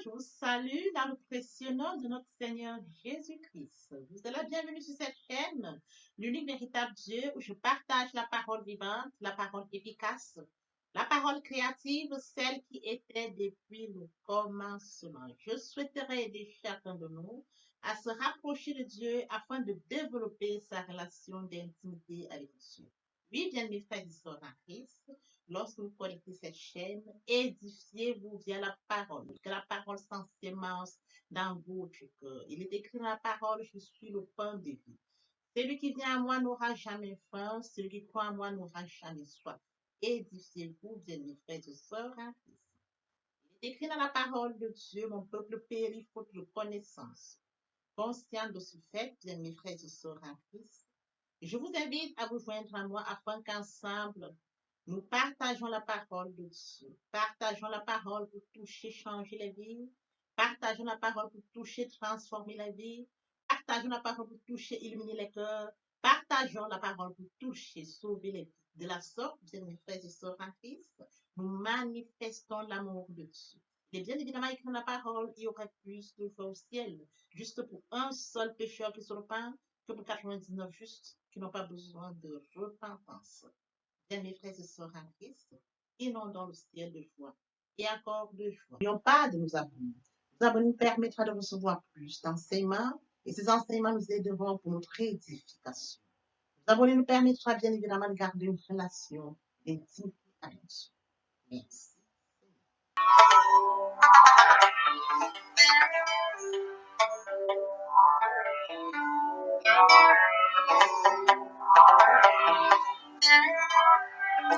je vous salue dans le précieux nom de notre Seigneur Jésus-Christ. Vous êtes la bienvenue sur cette chaîne, l'unique véritable Dieu, où je partage la parole vivante, la parole efficace, la parole créative, celle qui était depuis le commencement. Je souhaiterais aider chacun de nous à se rapprocher de Dieu afin de développer sa relation d'intimité avec Dieu. Oui, bien mes frères et sœurs en Christ, lorsque vous connectez cette chaîne, édifiez-vous via la parole. Que la parole sans sémence dans votre cœur. Il est écrit dans la parole, je suis le pain de vie. Celui qui vient à moi n'aura jamais faim, celui qui croit en moi n'aura jamais soif. Édifiez-vous, bien mes frères et sœurs en Christ. Il est écrit dans la parole de Dieu, mon peuple périt faute de connaissance. Conscient de ce fait, bien mes frères et sœurs en Christ, je vous invite à vous joindre à moi afin qu'ensemble, nous partageons la parole de Dieu. Partageons la parole pour toucher, changer la vie. Partageons la parole pour toucher, transformer la vie. Partageons la parole pour toucher, illuminer les cœurs. Partageons la parole pour toucher, sauver les vies. De la sorte, bien mes frères et sœurs en Christ, nous manifestons l'amour de Dieu. Et bien évidemment, écrit dans la parole, il y aurait plus de foi au ciel, juste pour un seul pécheur qui se repent, que pour 99 justes qui n'ont pas besoin de repentance. Bien, mes frères et sœurs en Christ, inondons le ciel de joie et encore de joie. N'oublions pas de nous abonner. Nous abonner nous permettra de recevoir plus d'enseignements et ces enseignements nous aideront pour notre édification. Nous abonner nous permettra bien évidemment de garder une relation d'intimité avec Dieu. Merci.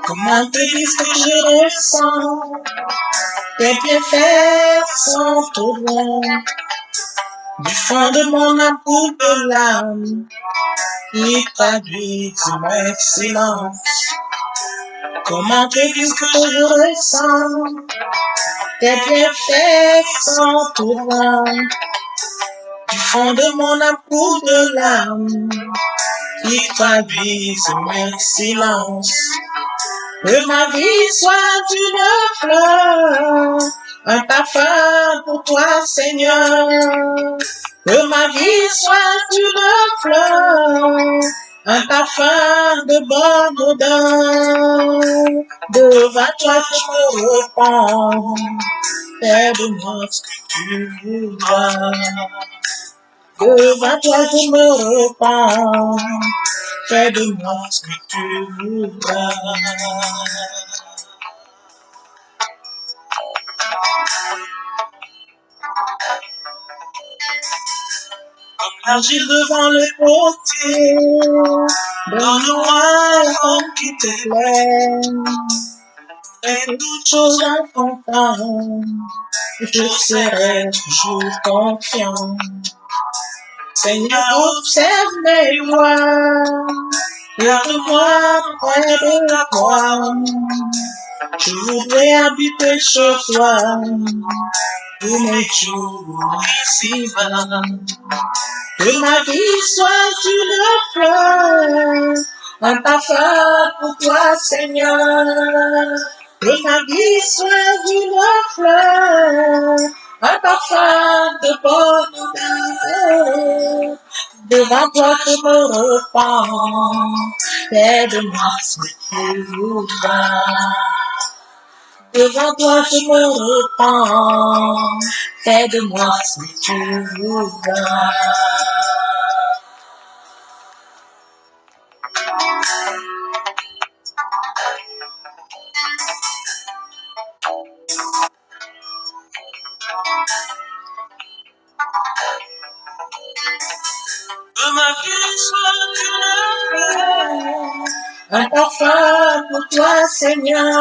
Comment te dire ce que je ressens? Tes bienfaits sont au loin, du fond de mon amour de l'âme, qui traduit mon excellence. Comment te dire ce que je ressens? Tes bienfaits sont au loin, du fond de mon amour de l'âme, qui traduit mon excellence. Que ma vie soit une fleur, un parfum pour toi, Seigneur. Que ma vie soit une fleur, un parfum de bonne odeur. Devant toi, je me repens, fais de moi ce que tu voudras. Devant toi, je me repens, fais de moi ce que tu voudras. Comme l'argile devant le potier, donne-moi l'homme qui te plaît. Fais toutes choses en ton temps, je serai toujours confiant. Seigneur, observe mes voies, garde-moi près de la croix. Je voudrais habiter chez toi, pour mes jours ici-bas. Que ma vie soit une fleur, un parfum pour toi, Seigneur. Que ma vie soit une fleur, un parfum de bonne odeur. Devant toi je me repens, fais de moi ce que tu voudras. Devant toi je me repens, fais de moi ce que tu voudras. Que ma vie soit une fleur, un parfum pour toi, Seigneur.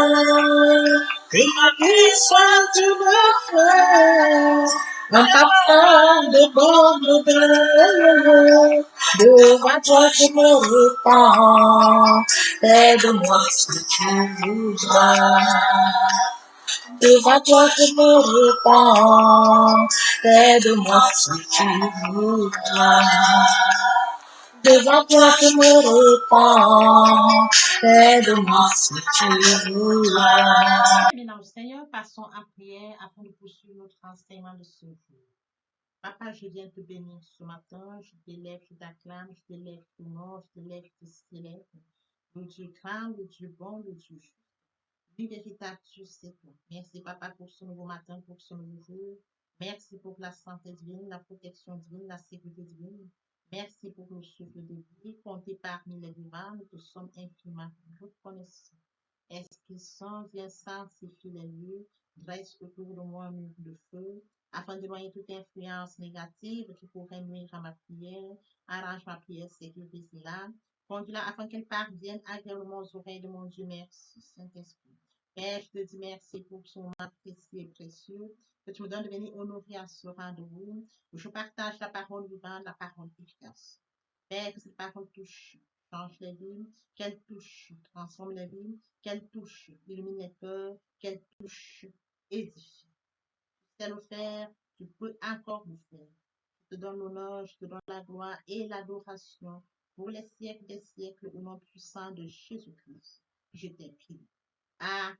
Que ma vie soit une fleur, un parfum de bonne odeur. Devant toi je me repens, fais de moi ce que tu voudras. Devant toi je me repens, fais de moi ce que tu voudras. devant toi je me répands. Aide-moi si tu voudras. Maintenant, Seigneur, passons à prière afin de poursuivre notre enseignement de ce jour. Papa, je viens te bénir ce matin, je t'élève, je t'acclame, je t'élève ton nom, je t'élève, je te célèbre. Le Dieu grand, le Dieu bon, le Dieu juste. Oui, véritable Dieu, c'est toi. Merci, Papa, pour ce nouveau matin, pour ce nouveau jour. Merci pour la santé divine, la protection divine, la sécurité divine. Merci pour le souffle de vie. Comptez parmi les vivants, nous te sommes infiniment reconnaissants. Esprit Saint, viens sanctifier les lieux, dresse autour de moi un mur de feu, afin d'éloigner toute influence négative qui pourrait nuire à ma prière. Arrange ma prière, sécurise-la, conduis-la afin qu'elle parvienne agréablement aux oreilles de mon Dieu. Merci, Saint-Esprit. Père, je te dis merci pour ce moment précieux et précieux que tu me donnes de venir honorer à ce rendez-vous où je partage la parole vivante, la parole efficace. Père, que cette parole touche, change les vies, qu'elle touche, transforme les vies, qu'elle touche, illumine les cœurs, qu'elle touche, édifie. Tu sais le faire, tu peux encore le faire. Je te donne l'honneur, je te donne la gloire et l'adoration pour les siècles des siècles au nom puissant de Jésus-Christ. Je t'ai pris. Amen.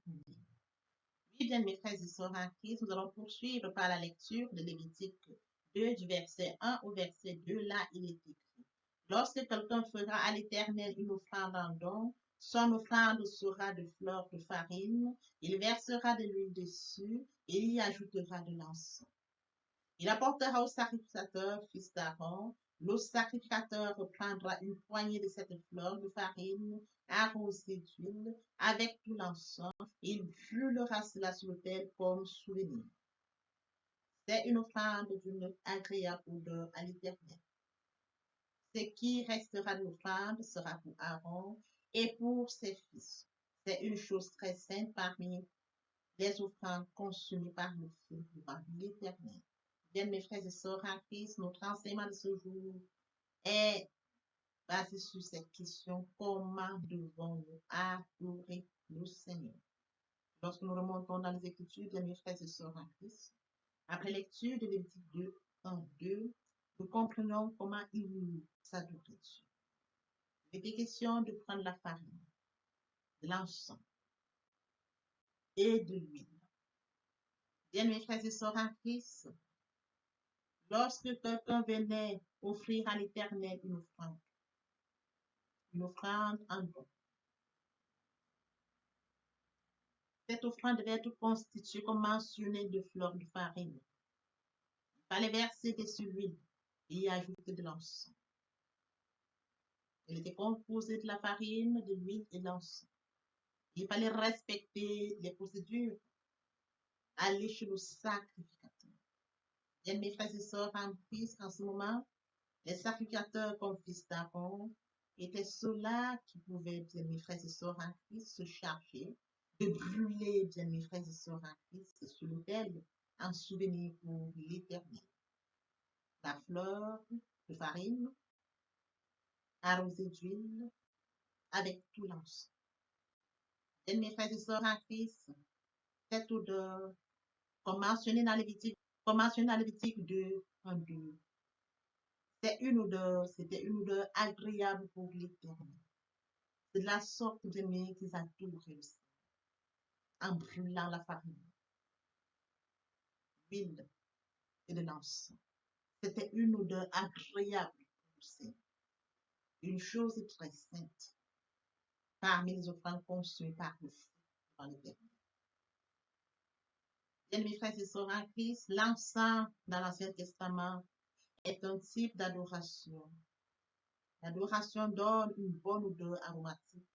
Oui, bien, mes frères et sœurs en Christ, nous allons poursuivre par la lecture de Lévitique 2, du verset 1 au verset 2. Là, il est écrit. Lorsque quelqu'un fera à l'Éternel une offrande en don, son offrande sera de fleurs de farine, il versera de l'huile dessus et il y ajoutera de l'encens. Il apportera au sacrificateur, fils d'Aaron. Le sacrificateur prendra une poignée de cette fleur de farine arrosée d'huile avec tout l'encens et il brûlera cela sur l'autel comme souvenir. C'est une offrande d'une agréable odeur à l'Éternel. Ce qui restera de l'offrande sera pour Aaron et pour ses fils. C'est une chose très sainte parmi les offrandes consumes par le feu devant l'Éternel. Bien, mes frères et sœurs en Christ, notre enseignement de ce jour est basé sur cette question: comment devons-nous adorer le Seigneur? Lorsque nous remontons dans les Écritures, bien, mes frères et sœurs en Christ, après lecture de Lévitique 2, 1, 2, nous comprenons comment il nous adorer Dieu. Il était question de prendre la farine, de l'encens et de l'huile. Bien, mes frères et sœurs en Christ, lorsque quelqu'un venait offrir à l'Éternel une offrande en don, cette offrande devait être constituée, comme mentionné, de fleurs de farine. Il fallait verser dessus l'huile et y ajouter de l'encens. Elle était composée de la farine, de l'huile et de l'encens. Il fallait respecter les procédures, aller chez le sacrificateur. Bien, mes frères et sœurs en Christ, en ce moment, les sacrificateurs comme fils d'Aaron étaient ceux-là qui pouvaient, bien mes frères et sœurs en Christ, se charger de brûler, bien mes frères et sœurs en Christ, sur l'autel en souvenir pour l'Éternel. La fleur de farine arrosée d'huile avec tout l'encens. Bien mes frères et sœurs en Christ, cette odeur, comme mentionné dans Lévitique 2, 1, 2, c'était une odeur agréable pour l'Éternel. C'est de la sorte d'aimer qu'ils adoraient aussi, en brûlant la farine, l'huile et de l'encens. C'était une odeur agréable aussi, une chose très sainte, parmi les offrandes conçues par le feu dans l'Éternel. Bien, mes frères et sœurs en Christ, l'encens dans l'Ancien Testament est un type d'adoration. L'adoration donne une bonne odeur aromatique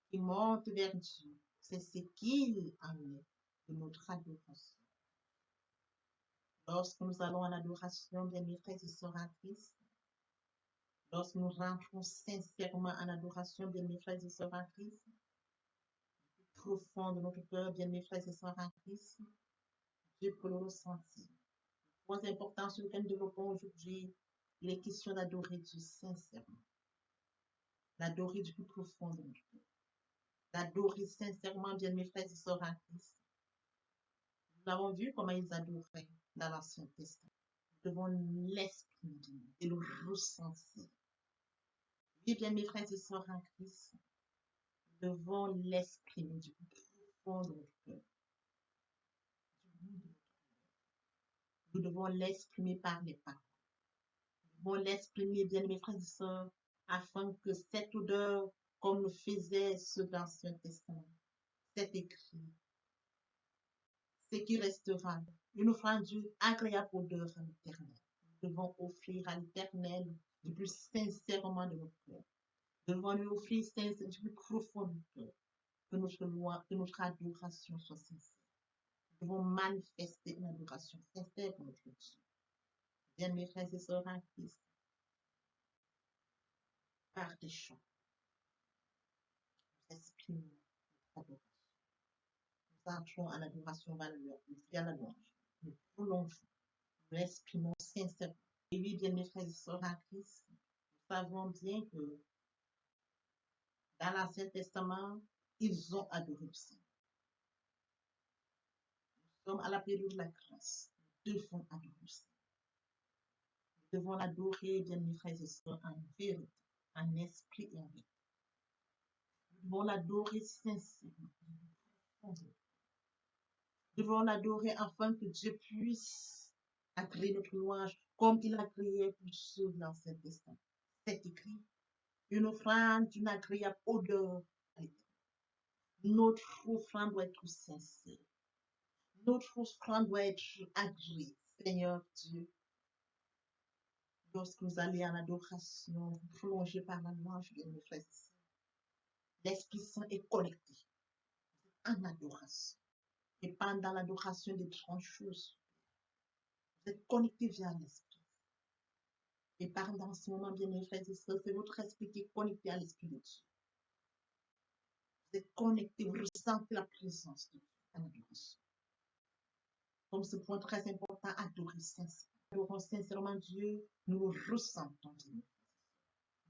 qui monte vers Dieu. C'est ce qu'il en est de notre adoration. Lorsque nous allons en adoration, bien mes frères et sœurs en Christ, lorsque nous rentrons sincèrement en adoration, bien mes frères et sœurs en Christ, profond de notre cœur, bien mes frères et sœurs en Christ, Dieu peut le ressentir. Le point important sur lequel nous développons aujourd'hui, il est question d'adorer Dieu sincèrement, d'adorer du plus profond de notre cœur, d'adorer sincèrement, bien mes frères et sœurs en Christ. Nous avons vu comment ils adoraient dans l'Ancien Testament. Nous devons l'exprimer et le ressentir. Oui, bien, mes frères et sœurs en Christ, nous devons l'exprimer du plus profond de notre cœur. Nous devons l'exprimer par les paroles. Nous devons l'exprimer, bien, mes frères et sœurs, afin que cette odeur, comme le faisait ceux de l'Ancien Testament, cet écrit, ce qui restera, une offrande agréable odeur à l'Éternel. Nous devons offrir à l'Éternel du plus sincèrement de notre cœur. Nous devons lui offrir du plus profond de notre cœur. Que notre loi, que notre adoration soit sincère. Nous devons manifester une adoration sincère pour notre Dieu. Bien, mes frères et sœurs en Christ, par des chants, nous exprimons notre adoration. Nous entrons à l'adoration valeur, à la louange. Nous prolongeons, nous exprimons sincèrement. Et oui, bien, mes frères et sœurs en Christ, nous savons bien que dans l'Ancien Testament, ils ont adoré le Seigneur. Nous sommes à la période de la grâce. Nous devons adorer le Seigneur. Nous devons l'adorer, bien, mes frères et sœurs, en vérité, en esprit et en vérité. Nous devons l'adorer sincèrement. Nous devons l'adorer afin que Dieu puisse agréer notre louange comme il a créé pour ceux de l'Ancien Testament. C'est écrit, une offrande d'une agréable odeur à l'Éternel. Notre offrande doit être sincère. Notre offrande doit être agréée. Seigneur Dieu, lorsque nous allons en adoration, plongés par la louange de nos frères, l'Esprit Saint est connecté en adoration. Et pendant l'adoration des grandes choses, vous êtes connecté via l'Esprit. Et pendant ce moment, bien mes frères et sœurs, c'est votre esprit qui est connecté à l'Esprit de Dieu. Vous êtes connecté, vous ressentez la présence de Dieu en adoration. Comme ce point très important, adorer sincèrement. Adorons sincèrement Dieu, nous le ressentons. Nous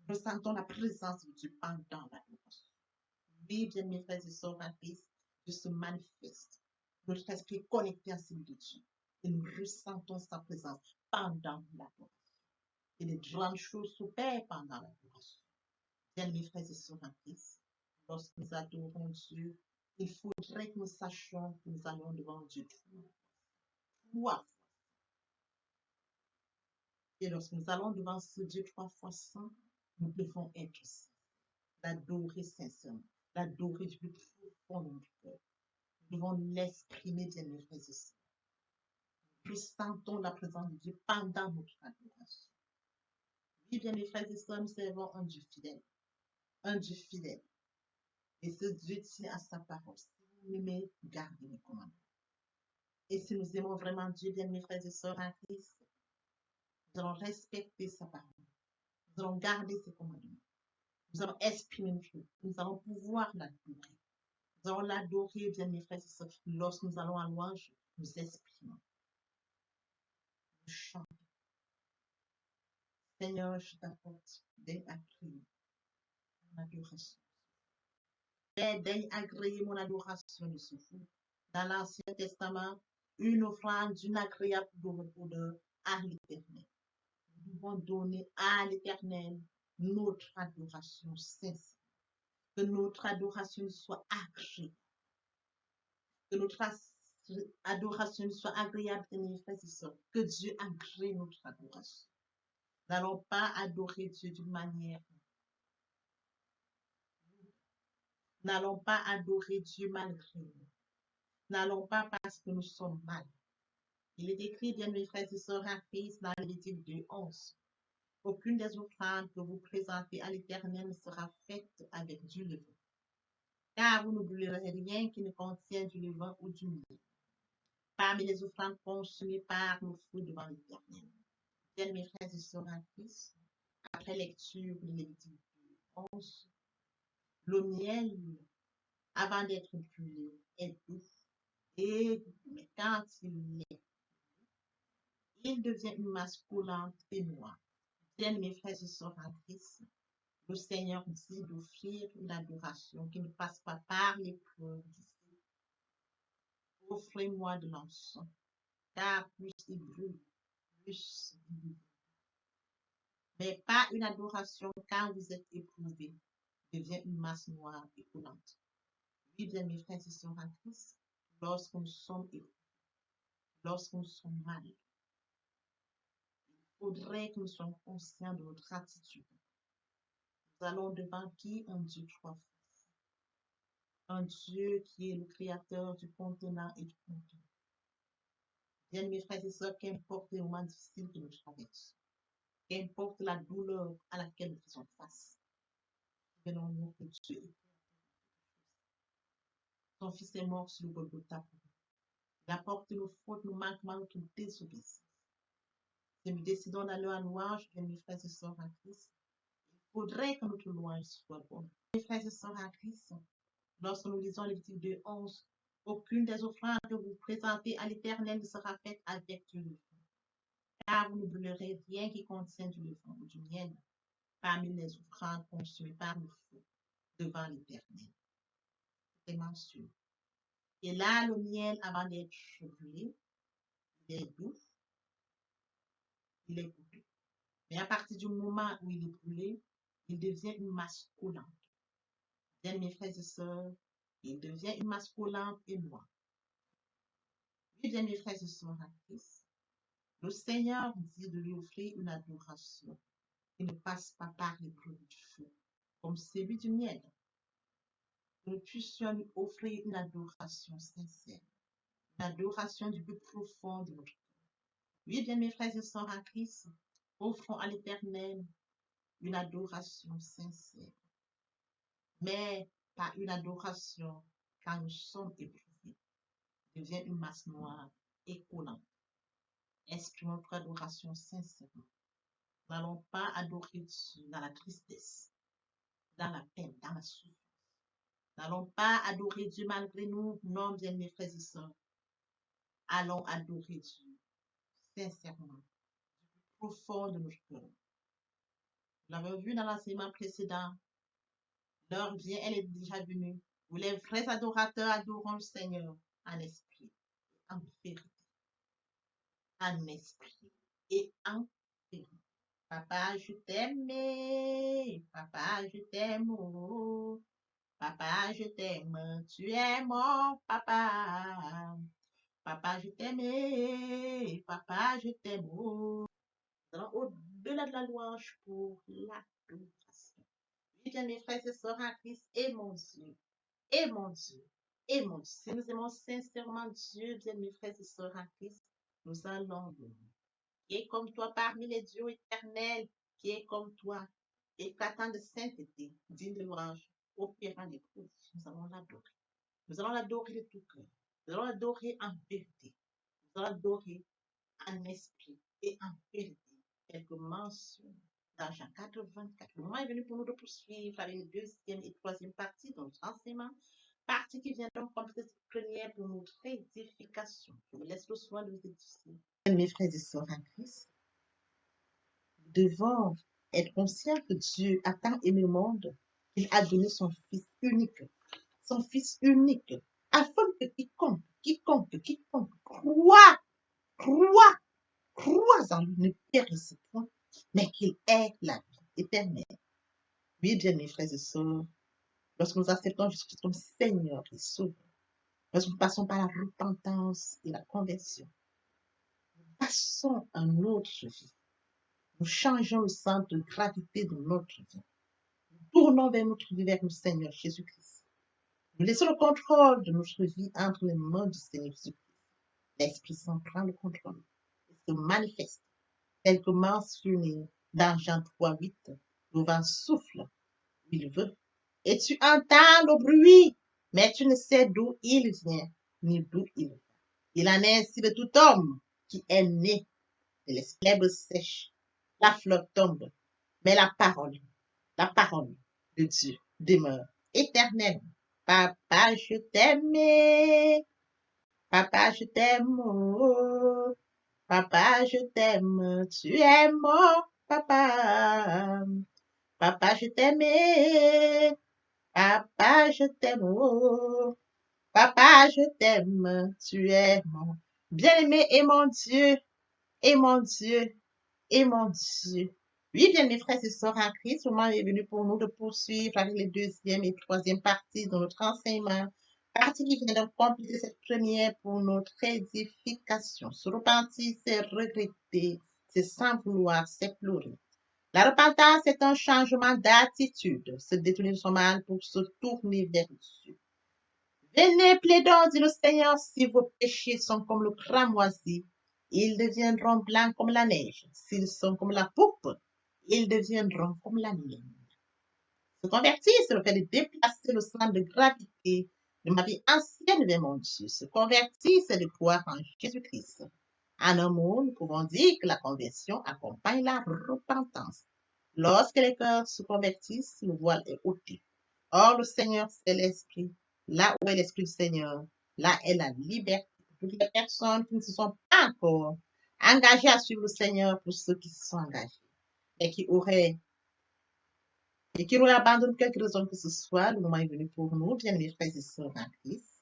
ressentons la présence de Dieu pendant l'adoration. Oui, bien mes frères et sœurs en Christ, Dieu se manifeste. Notre esprit est connecté à celui de Dieu. Et nous ressentons sa présence pendant l'adoration. Et les grandes choses s'opèrent pendant l'adoration. Bien mes frères et sœurs en Christ, lorsque nous adorons Dieu, il faudrait que nous sachions que nous allons devant Dieu trois fois. Et lorsque nous allons devant ce Dieu 3 fois 100, nous devons être saints, l'adorer sincèrement, l'adorer du plus profond de notre cœur. Nous devons l'exprimer, bien mes frères et sœurs. Nous sentons la présence de Dieu pendant notre adoration. Oui, bien mes frères et sœurs, nous servons un Dieu fidèle. Un Dieu fidèle. Et ce Dieu tient à sa parole. Si vous m'aimez, gardez mes commandements. Et si nous aimons vraiment Dieu, bien mes frères et sœurs en Christ, nous allons respecter sa parole. Nous allons garder ses commandements. Nous allons exprimer notre Dieu. Nous allons pouvoir l'adorer. Nous allons l'adorer, bien mes frères et sœurs. Lorsque nous allons à louange, nous exprimons. Nous chantons. Seigneur, je t'apporte des agréés mon adoration. Daigne agréer mon adoration de ce fou. Dans l'Ancien Testament, une offrande d'une agréable odeur à l'Éternel. Nous devons donner à l'Éternel notre adoration sincère. Que notre adoration soit agréable. Que notre adoration soit agréable, mes frères et sœurs. Que Dieu agrée notre adoration. Nous n'allons pas adorer Dieu d'une manière. Nous n'allons pas adorer Dieu malgré nous. Nous n'allons pas parce que nous sommes mal. Il est écrit, bien mes frères et sœurs en Christ, dans Lévitique 2:11. Aucune des offrandes que vous présentez à l'Éternel ne sera faite avec du levain. Car vous n'oublierez rien qui ne contient du levain ou du miel. Parmi les offrandes consumées par nos feux devant l'Éternel. Bien mes frères et sœurs en Christ, après lecture de Lévitique 2:11, le miel, avant d'être brûlé, est doux. Mais quand il devient une masse collante et noire. Bien mes frères et sœurs en Christ, le Seigneur dit d'offrir une adoration qui ne passe pas par l'épreuve d'ici. Offrez-moi de l'encens, car plus il brûle, plus il brûle. mais pas une adoration quand vous êtes éprouvé, devient une masse noire et coulante. Oui, bien mes frères et sœurs en Christ, lorsque nous sommes éprouvés, lorsque nous sommes mal, il faudrait que nous soyons conscients de notre attitude. Nous allons devant qui? Un Dieu trois faces. Un Dieu qui est le créateur du contenant et du contenant. Bien, mes frères et sœurs, qu'importe les moments difficiles que nous traversons, qu'importe la douleur à laquelle nous faisons face, souvenons-nous que Dieu est. Son Fils est mort sur le Golgotha pour nous. Il a porté nos fautes, nos manquements, notre désobéissance. Si nous décidons d'aller à louange, bien, mes frères et sœurs en Christ, il faudrait que notre louange soit bonne. Mes frères et sœurs en Christ, lorsque nous lisons Lévitique 2:11, aucune des offrandes que vous présentez à l'Éternel ne sera faite avec du levain, car vous ne brûlerez rien qui contient du levain ou du miel parmi les offrandes consumées par le feu devant l'Éternel. C'est mentionné. Et là, le miel, avant d'être brûlé, il est doux, il est goûteux. Mais à partir du moment où il est brûlé, il devient une masse collante. Bien, mes frères et sœurs, il devient une masse collante et noire. Oui, bien, mes frères et sœurs en Christ, le Seigneur dit de lui offrir une adoration qui ne passe pas par les produits du feu, comme celui du miel. Que nous puissions lui offrir une adoration sincère, une adoration du plus profond de notre cœur. Oui, bien, mes frères et sœurs en Christ, offrons à l'Éternel une adoration sincère, mais pas une adoration quand nous sommes éprouvés, devient une masse noire et collante. Exprimons notre adoration sincèrement. Nous n'allons pas adorer Dieu dans la tristesse, dans la peine, dans la souffrance. Nous n'allons pas adorer Dieu malgré nous, non, bien mes frères et sœurs. Allons adorer Dieu sincèrement, du plus profond de notre cœur. Nous l'avons vu dans l'enseignement précédent, l'heure vient, elle est déjà venue, où les vrais adorateurs adoreront le Seigneur en esprit, en vérité, en esprit et en vérité. Papa, je t'aime, papa, je t'aime, oh. Papa, je t'aime, tu es mon papa. Papa, je t'aime, papa, je t'aime, oh. Nous allons au-delà de la louange pour l'adoration. Oui, bien, mes frères et sœurs en Christ, et mon Dieu, et mon Dieu, et mon Dieu. Si nous aimons sincèrement Dieu, bien, mes frères et sœurs en Christ, nous allons louer. Qui est comme toi parmi les dieux éternels, qui est comme toi, éclatant de sainteté, digne de louange, opérant des prodiges. Nous allons l'adorer. Nous allons l'adorer de tout cœur. Nous allons l'adorer en vérité. Nous allons l'adorer en esprit et en vérité. Tel que mentionné dans Jean 4:24. Le moment est venu pour nous de poursuivre avec une deuxième et troisième partie de notre enseignement. Partie qui vient donc compléter cette première pour notre édification. Je vous laisse le soin de vous édifier. Mes frères et sœurs en Christ, nous devons être conscients que Dieu a tant aimé le monde qu'il a donné son Fils unique, afin que quiconque croit en lui ne périsse point, mais qu'il ait la vie éternelle. Oui, bien mes frères et sœurs, lorsque nous acceptons Jésus comme Seigneur et Sauveur, lorsque nous passons par la repentance et la conversion, nous passons à une autre vie. Nous changeons le centre de gravité de notre vie. Nous tournons vers notre vie, vers le Seigneur Jésus-Christ. Nous laissons le contrôle de notre vie entre les mains du Seigneur Jésus-Christ. L'Esprit Saint prend le contrôle et se manifeste, tel que mentionné dans Jean 3:8. Le vent souffle où il veut, et tu entends le bruit, mais tu ne sais d'où il vient, ni d'où il va. Il en est ainsi de tout homme qui est né de l'herbe sèche. La fleur tombe, mais la parole de Dieu demeure éternellement. Papa, je t'aime. Papa, je t'aime. Oh. Papa, je t'aime. Tu es mon papa. Papa, je t'aime. Papa, je t'aime. Oh. Papa, je t'aime. Tu es mon bien-aimé et mon Dieu. Et mon Dieu. Et mon Dieu. Oui, bien, mes frères et sœurs en Christ, le moment est venu pour nous de poursuivre avec les deuxième et troisième parties de notre enseignement. Partie qui vient de compléter cette première pour notre édification. Se repentir, c'est regretter, c'est sans vouloir, c'est pleurer. La repentance est un changement d'attitude, se détourner de son mal pour se tourner vers Dieu. Venez, plaidons, dit le Seigneur, si vos péchés sont comme le cramoisi, ils deviendront blancs comme la neige. S'ils sont comme la pourpre, ils deviendront comme la laine. Se convertir, c'est le fait de déplacer le centre de gravité de ma vie ancienne vers mon Dieu. Se convertir, c'est de croire en Jésus-Christ. En un mot, nous pouvons dire que la conversion accompagne la repentance. Lorsque les cœurs se convertissent, le voile est ôté. Or, le Seigneur, c'est l'Esprit. Là où est l'Esprit du Seigneur, là est la liberté. Pour toutes les personnes qui ne se sont pas encore engagées à suivre le Seigneur, pour ceux qui se sont engagés et qui auraient abandonné quelque raison que ce soit, le moment est venu pour nous, bien mes frères et sœurs en Christ,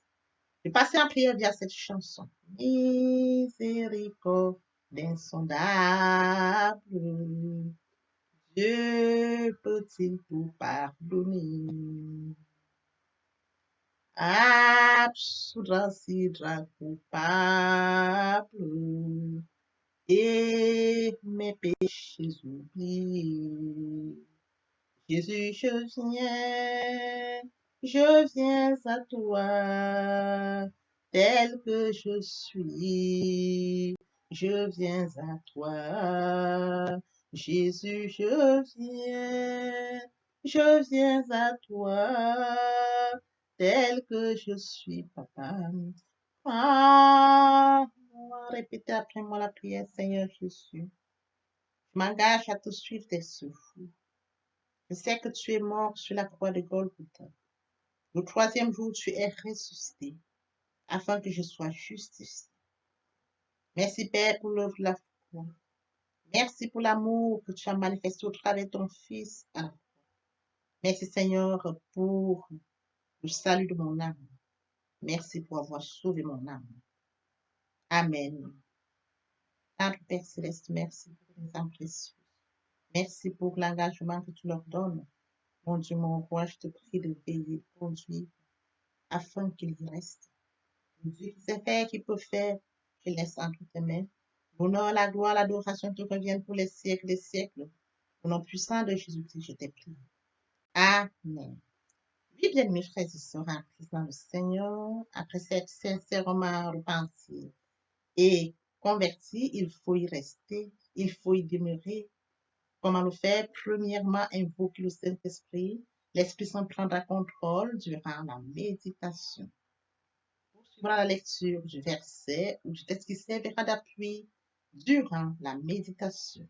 de passer en prière via cette chanson. Miséricorde insondable, Dieu peut-il tout pardonner? Absoudre si drap coupable et mes péchés oubliés. Jésus, je viens à toi, tel que je suis. Je viens à toi, Jésus, je viens à toi, tel que je suis, papa. Ah, répétez après moi la prière, Seigneur Jésus. Je m'engage à te suivre tes souffles. Je sais que tu es mort sur la croix de Golgotha. Le troisième jour, tu es ressuscité afin que je sois justifié. Merci, Père, pour l'œuvre de la foi. Merci pour l'amour que tu as manifesté au travers de ton Fils. Merci, Seigneur, pour le salut de mon âme. Merci pour avoir sauvé mon âme. Amen. Notre Père Céleste, merci pour les âmes précieuses. Merci pour l'engagement que tu leur donnes. Mon Dieu, mon roi, je te prie de veiller, de conduire afin qu'ils y restent. Dieu qui sait faire, qui peut faire, je laisse entre tes mains. L'honneur, la gloire, l'adoration te reviennent pour les siècles des siècles. Au nom puissant de Jésus-Christ, je t'ai prié. Amen. Oui, bien, mes frères et sœurs en Christ dans le Seigneur, après s'être sincèrement repenti et converti, il faut y rester, il faut y demeurer. Comment le faire? Premièrement, invoquer le Saint-Esprit. L'Esprit Saint prendra contrôle durant la méditation. Poursuivra la lecture du verset ou du texte qui servira d'appui durant la méditation.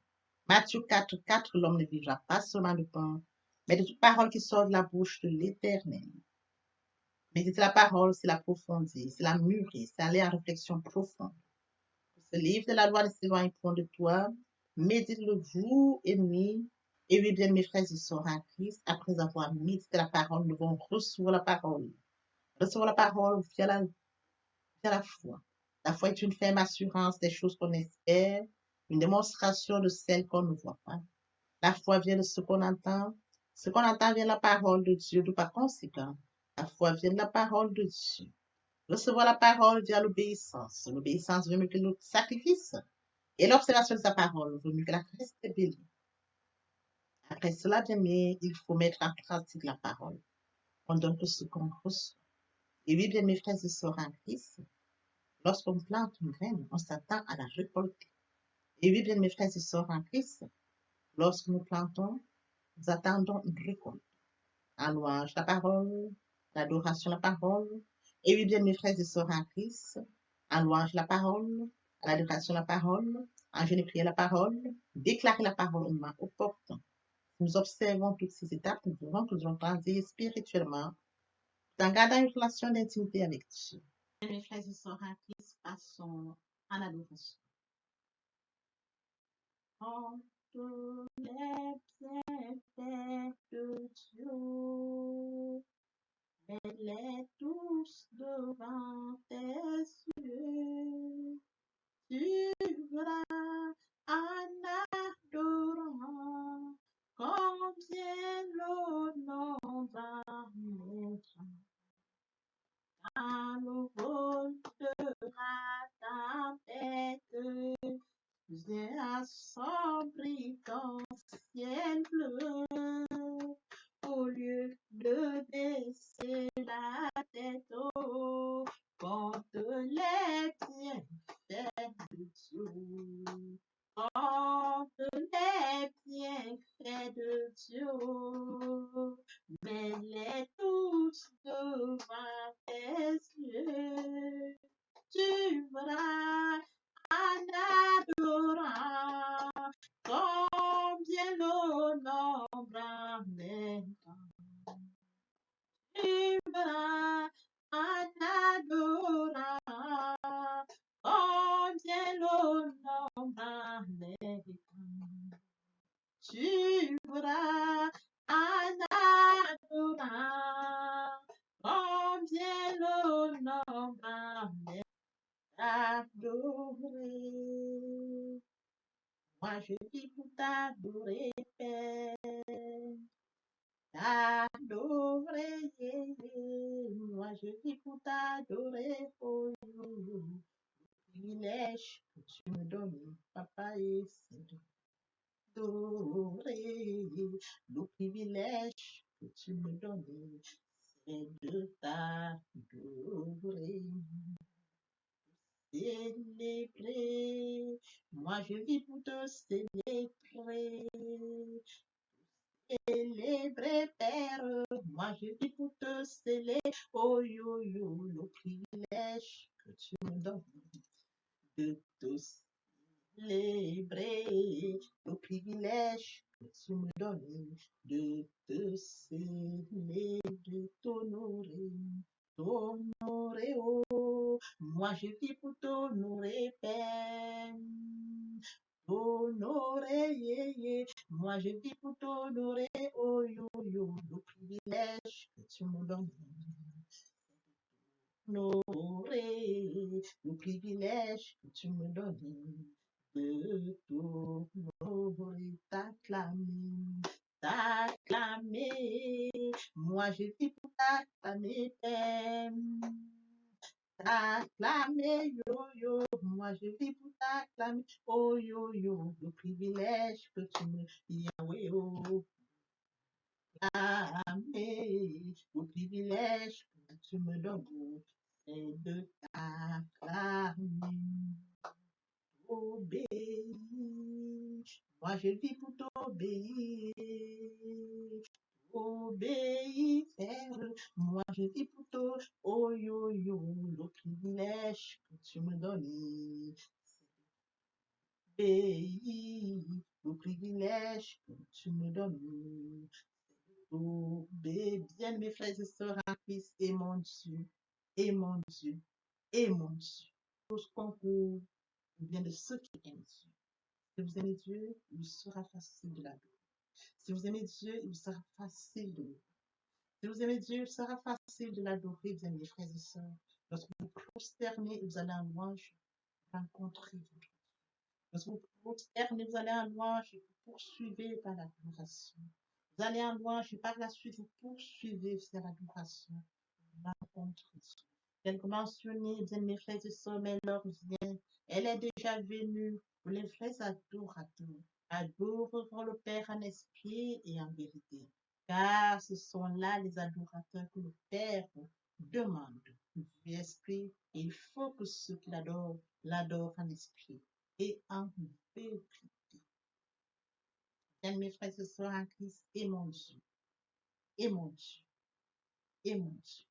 Matthieu 4, 4, l'homme ne vivra pas seulement de pain, mais de toute parole qui sort de la bouche de l'Éternel. Méditer la parole, c'est l'approfondir, c'est la mûrir, c'est aller en réflexion profonde. Ce livre de la loi ne s'éloigne point de toi, médite-le jour et nuit. Et oui, bien, mes frères et sœurs en Christ, après avoir médité la parole, nous devons recevoir la parole. Recevoir la parole via la foi. La foi est une ferme assurance des choses qu'on espère, une démonstration de celles qu'on ne voit pas. La foi vient de ce qu'on entend. Ce qu'on entend vient de la parole de Dieu, par conséquent. La foi vient de la parole de Dieu. Recevoir la parole via l'obéissance. L'obéissance veut mieux que le sacrifice. Et l'observation de sa parole vaut mieux que la reste bélie. Après cela, bien aimé, il faut mettre en pratique la parole. On donne que ce qu'on reçoit. Et oui, bien mes frères et sœurs en Christ, lorsqu'on plante une graine, on s'attend à la récolter. Et oui, bien mes frères et sœurs en Christ, lorsque nous plantons, nous attendons une récolte. En louange la parole, l'adoration la parole. Et oui, bien mes frères et sœurs en Christ, en louange la parole, à l'adoration la parole, en jeûne et prière la parole, déclarer la parole au moment opportun. Nous observons toutes ces étapes, nous verrons que nous allons grandir spirituellement, en gardant une relation d'intimité avec Dieu. Mes frères et sœurs en Christ, passons à l'adoration. En tous les bienfaits de Dieu, mets-les tous devant tes yeux. Tu verras en adorant Viens assombrir ton ciel bleu. Au lieu de baisser la tête haut, compte les bienfaits de Dieu. Compte les bienfaits de Dieu. Mets-les tous devant tes yeux. Tu verras en adorant combien le nombre en est grand. Tu verras en adorant combien le nombre en est grand. Tu verras en adorant combien le nombre en est adoré. Moi je vis pour t'adorer, Père. T'adorer, moi je vis pour t'adorer, oh, privilège que tu me donnes, papa, et c'est d'adorer. Le privilège que tu me donnes, c'est de t'adorer. Célébrer, moi je vis pour te célébrer. Célébrer, Père, moi je vis pour te célébrer. Oh yo yo, le privilège que tu me donnes de te célébrer. Le privilège que tu me donnes de te célébrer, de t'honorer. T'honorer, oh, moi je vis pour t'honorer, Père. T'honorer, yeah, yeah. Moi je vis pour t'honorer, oh yo yo, le privilège que tu me donnes. T'honorer, le privilège que tu me donnes de t'honorer, t'acclamer, t'acclamer. Moi je vis pour t'acclamer, Père. T'acclamer, yo yo, moi je vis pour t'acclamer, oh yo yo, le privilège que tu me Yahweh, oh, acclamer, le privilège que tu me donnes, c'est de t'acclamer, obéir. Moi je vis pour t'obéir. Obéir, Père, moi je vis pour toi, oh yo yo, le privilège que tu me donnes, obéir, le privilège que tu me donnes, obéir, bien mes frères et sœurs en Christ, et mon Dieu, et mon Dieu, et mon Dieu, tout ce concours vient de ceux qui aiment Dieu. Si vous aimez Dieu, il sera facile de l'adorer. Si vous aimez Dieu, il sera facile de l'adorer. Si vous aimez Dieu, il sera facile de l'adorer, vous aimez frères et sœurs. Lorsque vous prosternez, vous allez en louange rencontrer votre Dieu. Lorsque vous prosternez, vous allez en louange et vous poursuivez par l'adoration. Vous allez en louange et par la suite, vous poursuivez vers l'adoration. Rencontre Dieu. Tel que mentionné, bien mes frères et sœurs, mais l'heure vient. Elle est déjà venue pour les vrais adorateurs. Adoreront le Père en esprit et en vérité. Car ce sont là les adorateurs que le Père demande. Du esprit, et il faut que ceux qui l'adorent en esprit et en vérité. Bien mes frères et sœurs en Christ, et mon Dieu, et mon Dieu, et mon Dieu.